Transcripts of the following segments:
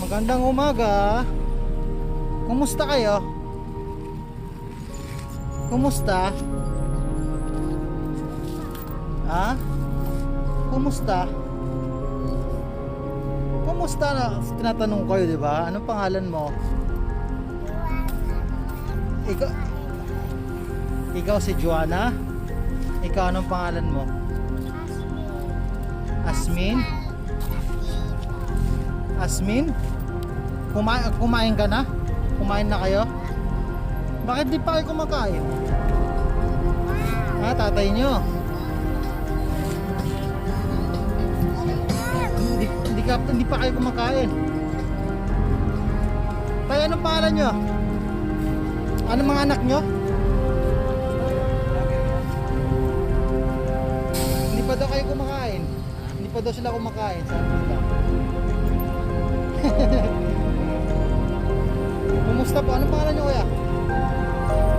Magandang umaga. Kumusta kayo? Kumusta? Ha? Kumusta? Kumusta na? Tinatanong kayo, di ba? Anong pangalan mo? Ikaw, ikaw si Joanna? Ikaw anong pangalan mo? Asmin? Asmin? Kumain ka na? Kumain na kayo? Bakit di pa kayo kumakain? Ha, tatay nyo? Hindi pa kayo kumakain. Tayo, anong pangalan nyo? Anong mga anak nyo? Hindi pa daw kayo kumakain. Hindi pa daw sila kumakain. Sabi nila. Kumusta po? Anong pangalan nyo kuya?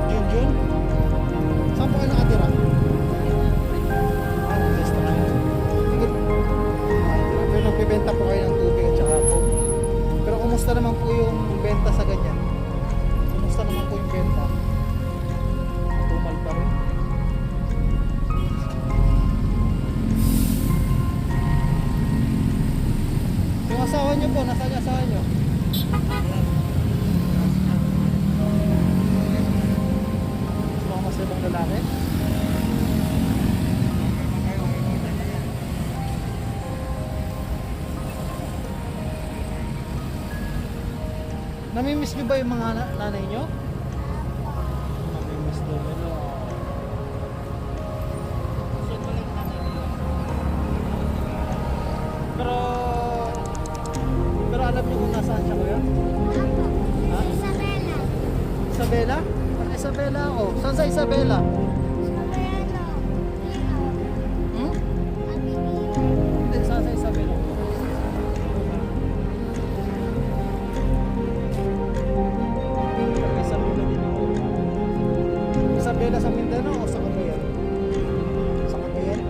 Junjun? Saan po kayo nakatira? Basta kayo. Sige. Pero nagbibenta po kayo ng tubig at saka po. Pero kumusta naman po yung benta sa ganyan? Kumusta naman po yung benta? Matumal pa rin. Yung asawa nyo po, nasaan yung asawa nyo? Gusto ko mas ibang lalaki? Namimiss nyo ba yung mga nanay nyo? Namimiss daw nila. Pero alam niyo kung nasaan siya kuya? Ha? Isabela. Isabela? Isabela ako. Saan sa Isabela? Isabela. Hmm? Abinio. Hindi, saan sa Isabela? Sa Isabela din ako. Isabela sa Mindanao o sa Cagayan? Sa Cagayan?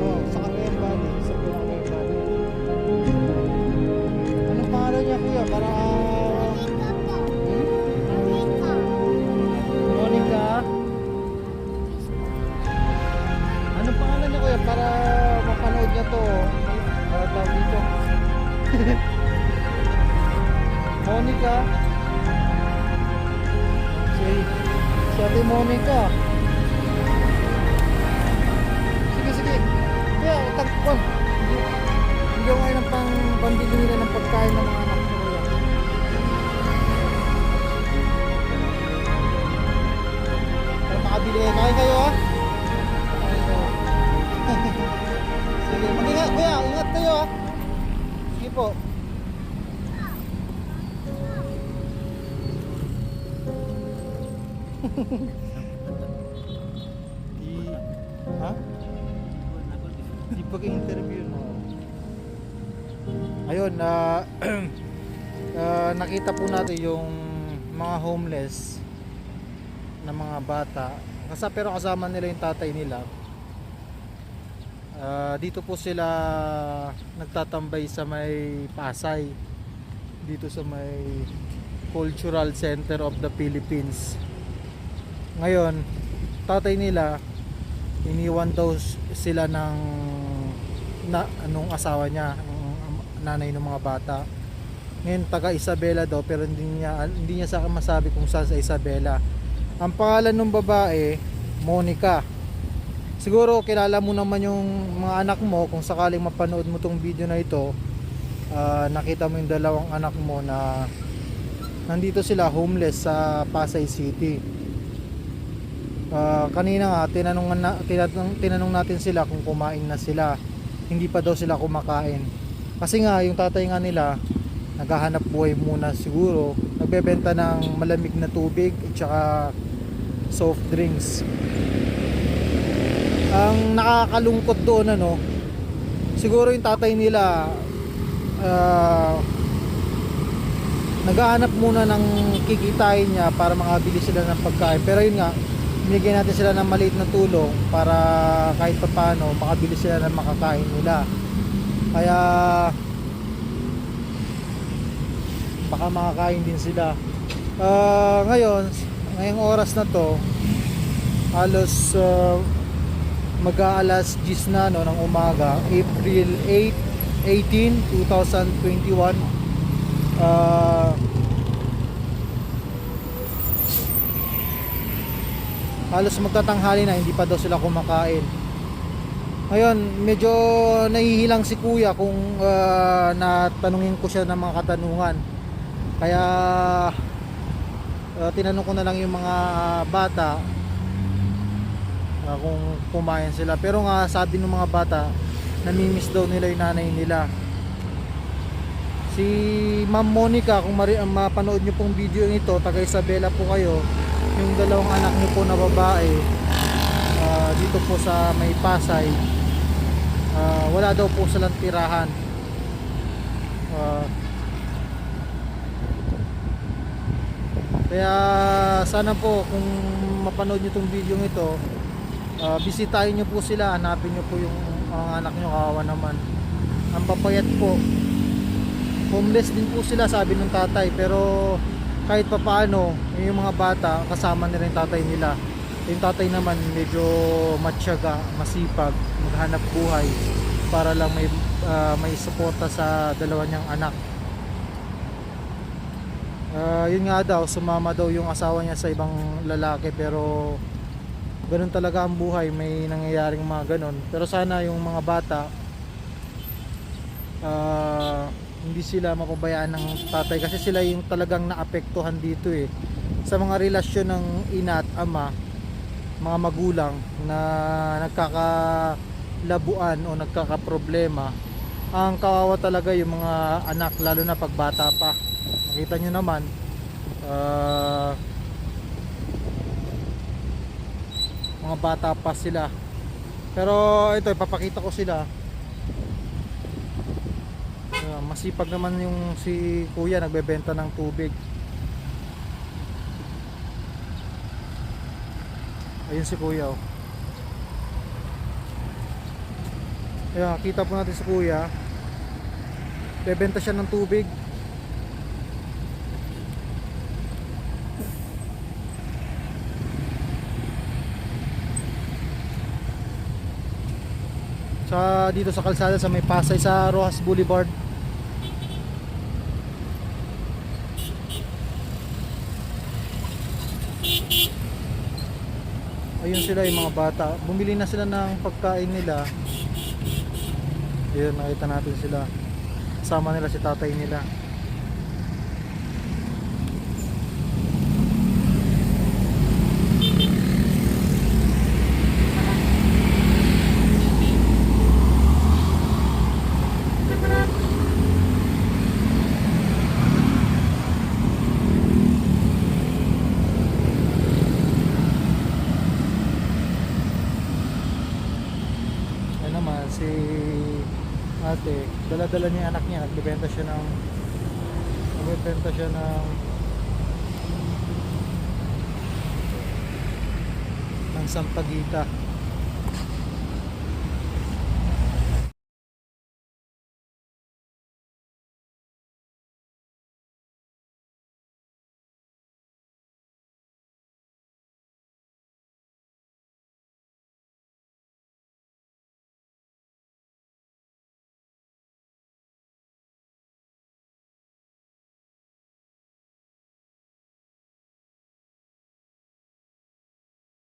Oo, sa Cagayan Valley. Isabela Cagayan Valley. Anong pangalan niya kuya? Para... Monica po. Monica. Monica? Anong pangalan niya kuya? Para mapanood niya to. Para tawag dito. Monica. Si Ate Monica. Sige. Kaya, tagpuan. Hindi ko ngayon ang pambili nila ng pagkain ng mga anak ko. Para makabili kayo. Kain kayo ha? Kain kayo. Sige, mag-ingat kuya. Ingat kayo ha. Sige po. Ha? Di pag-interview no. Ayun, nakita po natin yung mga homeless na mga bata. Pero kasama nila yung tatay nila. Dito po sila nagtatambay sa may Pasay. Dito sa may Cultural Center of the Philippines. Ngayon, tatay nila iniwan daw sila ng anong asawa niya, nanay ng mga bata. Ngayon taga Isabela daw, pero hindi niya sa akin masabi kung saan sa Isabela. Ang pangalan ng babae, Monica. Siguro kilala mo naman yung mga anak mo kung sakaling mapanood mo tong video na ito. Nakita mo yung dalawang anak mo na nandito sila homeless sa Pasay City. Kanina nga tinanong natin sila kung kumain na sila. Hindi pa daw sila kumakain. Kasi nga yung tatay nga nila naghahanap buhay muna siguro. Nagbebenta ng malamig na tubig at saka soft drinks. Ang nakakalungkot doon siguro yung tatay nila naghahanap muna ng kikitain niya para makabili sila ng pagkain. Pero yun nga, binigyan natin sila ng maliit na tulong para kahit paano makabili sila ng makakain nila. Kaya baka makakain din sila. Ngayong oras na to, halos mag-aalas 10 na no, ng umaga, April 18, 2021. Halos magtatanghali na, hindi pa daw sila kumakain. Ngayon, medyo nahihilang si kuya kung natanungin ko siya ng mga katanungan. Kaya tinanong ko na lang yung mga bata kung kumain sila. Pero nga sabi ng mga bata, namimiss daw nila yung nanay nila. Si Ma'am Monica, kung mapanood nyo pong video nito, taga Isabela po kayo, yung dalawang anak nyo po na babae, dito po sa may Pasay, wala daw po silang tirahan. Kaya sana po kung mapanood nyo itong video ito, bisitahin nyo po sila, hanapin nyo po yung mga anak nyo, kawawa naman. Ang papayat po, homeless din po sila sabi ng tatay, pero kahit pa paano yung mga bata kasama nila yung tatay nila. Yung tatay naman medyo matyaga, masipag, maghanap buhay para lang may suporta sa dalawa niyang anak. Yun nga daw, sumama daw yung asawa niya sa ibang lalaki, pero ganun talaga ang buhay, may nangyayaring mga ganun. Pero sana yung mga bata hindi sila mapabayaan ng tatay, kasi sila yung talagang naapektuhan dito sa mga relasyon ng ina at ama, mga magulang na nagkakalabuan o nagkakaproblema. Ang kawawa talaga yung mga anak, lalo na pag bata pa. Nakita nyo naman, mga bata pa sila. Pero ito, ipapakita ko sila. Masipag naman yung si kuya, nagbebenta ng tubig. Ayun si kuya, oh. Ayan, kita po natin si kuya, bebenta siya ng tubig. Dito sa kalsada sa may Pasay, sa Rojas Boulevard. Ayun sila, yung mga bata, bumili na sila ng pagkain nila. Ayun, nakita natin sila, kasama nila si tatay nila. Si ate, dala-dala niya yung anak niya, nagbebenta siya ng sampagita.